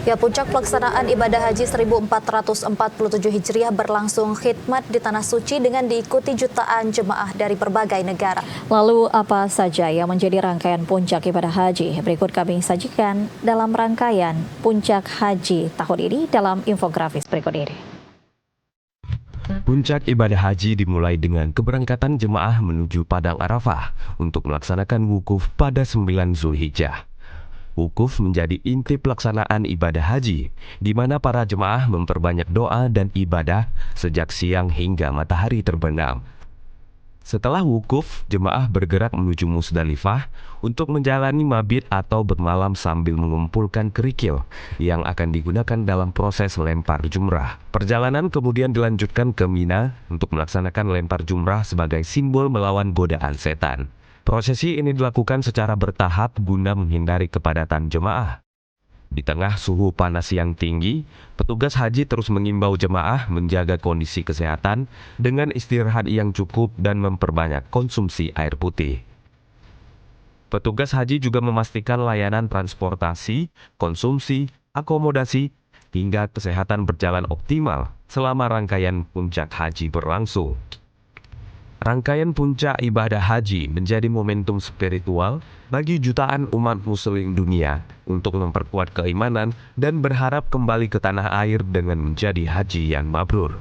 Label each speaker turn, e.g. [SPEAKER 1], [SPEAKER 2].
[SPEAKER 1] Ya, puncak pelaksanaan ibadah haji 1447 Hijriah berlangsung khidmat di Tanah Suci dengan diikuti jutaan jemaah dari berbagai negara.
[SPEAKER 2] Lalu apa saja yang menjadi rangkaian puncak ibadah haji? Berikut kami sajikan dalam rangkaian puncak haji tahun ini dalam infografis berikut ini.
[SPEAKER 3] Puncak ibadah haji dimulai dengan keberangkatan jemaah menuju Padang Arafah untuk melaksanakan wukuf pada 9 Zulhijjah. Wukuf menjadi inti pelaksanaan ibadah haji, di mana para jemaah memperbanyak doa dan ibadah sejak siang hingga matahari terbenam. Setelah wukuf, jemaah bergerak menuju Musdalifah untuk menjalani mabit atau bermalam sambil mengumpulkan kerikil yang akan digunakan dalam proses lempar jumrah. Perjalanan kemudian dilanjutkan ke Mina untuk melaksanakan lempar jumrah sebagai simbol melawan godaan setan. Prosesi ini dilakukan secara bertahap guna menghindari kepadatan jemaah. Di tengah suhu panas yang tinggi, petugas haji terus mengimbau jemaah menjaga kondisi kesehatan dengan istirahat yang cukup dan memperbanyak konsumsi air putih. Petugas haji juga memastikan layanan transportasi, konsumsi, akomodasi, hingga kesehatan berjalan optimal selama rangkaian puncak haji berlangsung. Rangkaian puncak ibadah haji menjadi momentum spiritual bagi jutaan umat muslim dunia untuk memperkuat keimanan dan berharap kembali ke tanah air dengan menjadi haji yang mabrur.